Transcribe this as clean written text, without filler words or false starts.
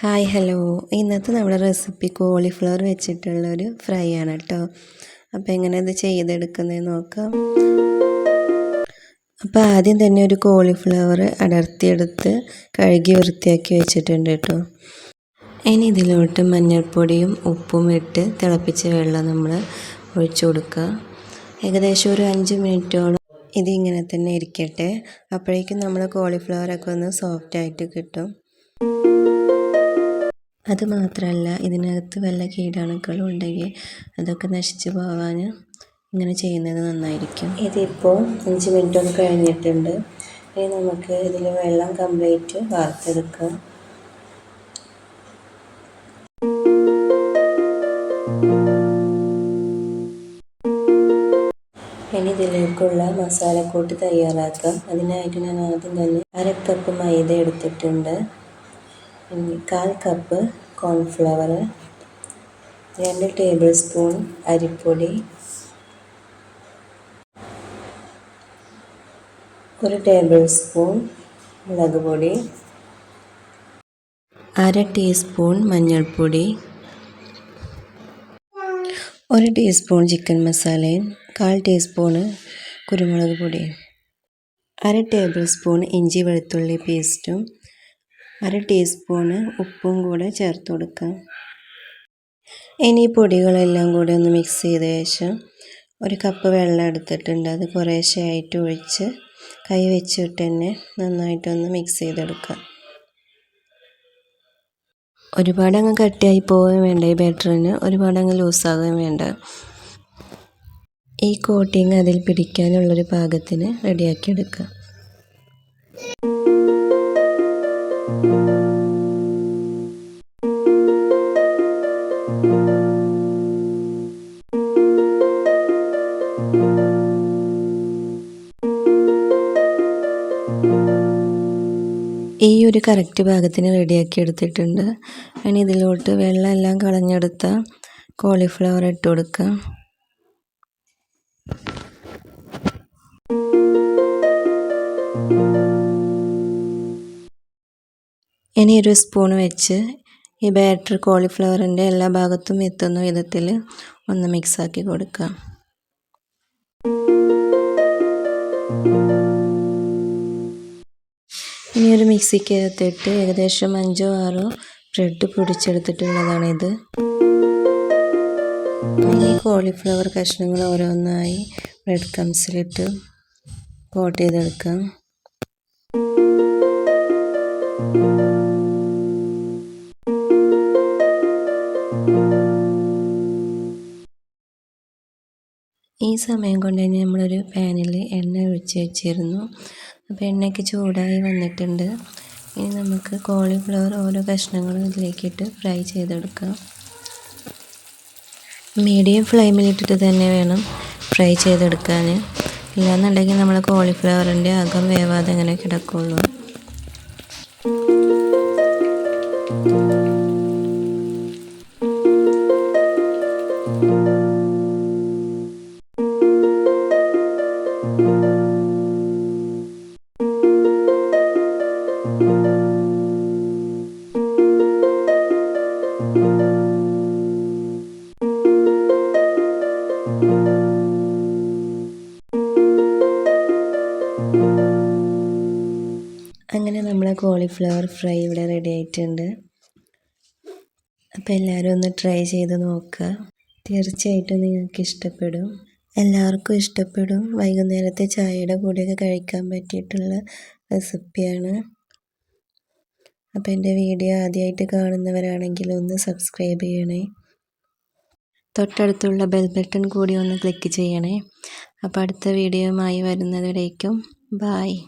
Hi hello. ഇന്നത്തെ നമ്മുടെ recipe cauliflower വെച്ചിട്ടുള്ളൊരു fry ആണ് കേട്ടോ. അപ്പോൾ എങ്ങനെ ഇത് ചെയ്തെടുക്കുന്നതെന്ന് നോക്കാം. അപ്പോൾ ആദ്യം തന്നെ ഒരു കോളിഫ്ലവർ അടർത്തിയെടുത്ത് കഴുകി വൃത്തിയാക്കി വെച്ചിട്ടുണ്ട് കേട്ടോ. ഇനി ഇതിലോട്ട് മഞ്ഞൾപ്പൊടിയും ഉപ്പും ഇട്ട് തിളപ്പിച്ച വെള്ളം നമ്മൾ ഒഴിച്ചു കൊടുക്കുക. ഏകദേശം ഒരു 5 മിനിറ്റോളം ഇതിങ്ങനെ തന്നെ ഇരിക്കട്ടെ. അപ്പോഴേക്കും നമ്മൾ കോളിഫ്ലവറൊക്കെ ഒന്ന് സോഫ്റ്റായിട്ട് കിട്ടും. അതുമാത്രമല്ല, ഇതിനകത്ത് വല്ല കീടാണുക്കളും ഉണ്ടെങ്കിൽ അതൊക്കെ നശിച്ചു പോകാൻ ഇങ്ങനെ ചെയ്യുന്നത് നന്നായിരിക്കും. ഇതിപ്പോൾ 5 മിനിറ്റൊക്കെ കഴിഞ്ഞിട്ടുണ്ട്. ഇനി നമുക്ക് ഇതിൽ വെള്ളം കംപ്ലീറ്റ് വാർത്തെടുക്കാം. ഇനി ഇതിലേക്കുള്ള മസാലക്കൂട്ട് തയ്യാറാക്കാം. അതിനായിട്ട് ഞാൻ ആദ്യം തന്നെ 1/2 കപ്പ് മൈദ എടുത്തിട്ടുണ്ട്. 1/4 കപ്പ് കോൺഫ്ലവർ, 2 ടേബിൾ സ്പൂൺ അരിപ്പൊടി, 1 ടേബിൾ സ്പൂൺ മുളക് പൊടി, 1/2 ടീസ്പൂൺ മഞ്ഞൾപ്പൊടി, 1 ടീസ്പൂൺ ചിക്കൻ മസാലയും 1/4 ടീസ്പൂണ് കുരുമുളക് പൊടിയും, 1/2 ടേബിൾ സ്പൂൺ ഇഞ്ചി വെളുത്തുള്ളി പേസ്റ്റും, 1/2 ടീസ്പൂണ് ഉപ്പും കൂടെ ചേർത്ത് കൊടുക്കാം. ഇനി പൊടികളെല്ലാം കൂടി ഒന്ന് മിക്സ് ചെയ്ത ശേഷം 1 കപ്പ് വെള്ളം എടുത്തിട്ടുണ്ട്. അത് കുറേശ്ശെയായിട്ട് ഒഴിച്ച് കൈ വെച്ചിട്ട് തന്നെ നന്നായിട്ടൊന്ന് മിക്സ് ചെയ്തെടുക്കാം. ഒരുപാടങ്ങ് കട്ടിയായി പോവുകയും വേണ്ട ഈ ബാറ്ററിന്, ഒരുപാടങ്ങ് ലൂസാകുകയും വേണ്ട. ഈ കോട്ടിങ് അതിൽ പിടിക്കാനുള്ളൊരു പാകത്തിന് റെഡിയാക്കി എടുക്കുക. ഈ ഒരു കറക്റ്റ് പാകത്തിന് റെഡിയാക്കി എടുത്തിട്ടുണ്ട്. ഇനി ഇതിലോട്ട് വെള്ളമെല്ലാം കളഞ്ഞെടുത്ത കോളിഫ്ലവർ ഇട്ട് കൊടുക്കാം. ഇനി ഒരു സ്പൂൺ വെച്ച് ഈ ബാറ്റർ കോളിഫ്ലവറിൻ്റെ എല്ലാ ഭാഗത്തും എത്തുന്ന വിധത്തിൽ ഒന്ന് മിക്സാക്കി കൊടുക്കാം. ഇനി ഒരു മിക്സിക്കകത്തിട്ട് ഏകദേശം 5-6 ബ്രെഡ് പൊടിച്ചെടുത്തിട്ടുള്ളതാണിത്. ഇനി കോളിഫ്ലവർ കഷ്ണങ്ങൾ ഓരോന്നായി ബ്രെഡ് ക്രംസിലിട്ട് കോട്ട് ചെയ്തെടുക്കാം. ഈ സമയം കൊണ്ട് തന്നെ നമ്മളൊരു പാനിൽ എണ്ണ ഒഴിച്ച് വെച്ചിരുന്നു. അപ്പോൾ എണ്ണയ്ക്ക് ചൂടായി വന്നിട്ടുണ്ട്. ഇനി നമുക്ക് കോളിഫ്ലവർ ഓരോ കഷ്ണങ്ങളും ഇതിലേക്കിട്ട് ഫ്രൈ ചെയ്തെടുക്കാം. മീഡിയം ഫ്ലെയിമിലിട്ടിട്ട് തന്നെ വേണം ഫ്രൈ ചെയ്തെടുക്കാൻ. ഇല്ലാന്നുണ്ടെങ്കിൽ നമ്മൾ കോളിഫ്ലവറിൻ്റെ അകം വേവാതെ അങ്ങനെ കിടക്കുള്ളൂ. അങ്ങനെ നമ്മളെ കോളിഫ്ലവർ ഫ്രൈ ഇവിടെ റെഡി ആയിട്ടുണ്ട്. അപ്പോൾ എല്ലാവരും ഒന്ന് ട്രൈ ചെയ്ത് നോക്കുക. തീർച്ചയായിട്ടും നിങ്ങൾക്ക് ഇഷ്ടപ്പെടും. എല്ലാവർക്കും ഇഷ്ടപ്പെടും. വൈകുന്നേരത്തെ ചായയുടെ കൂടെയൊക്കെ കഴിക്കാൻ പറ്റിയിട്ടുള്ള റെസിപ്പിയാണ്. അപ്പോൾ എൻ്റെ വീഡിയോ ആദ്യമായിട്ട് കാണുന്നവരാണെങ്കിൽ ഒന്ന് സബ്സ്ക്രൈബ് ചെയ്യണേ. തൊട്ടടുത്തുള്ള ബെൽ ബട്ടൺ കൂടി ഒന്ന് ക്ലിക്ക് ചെയ്യണേ. അപ്പോൾ അടുത്ത വീഡിയോയുമായി വരുന്നതുവരേക്കും ബായ്.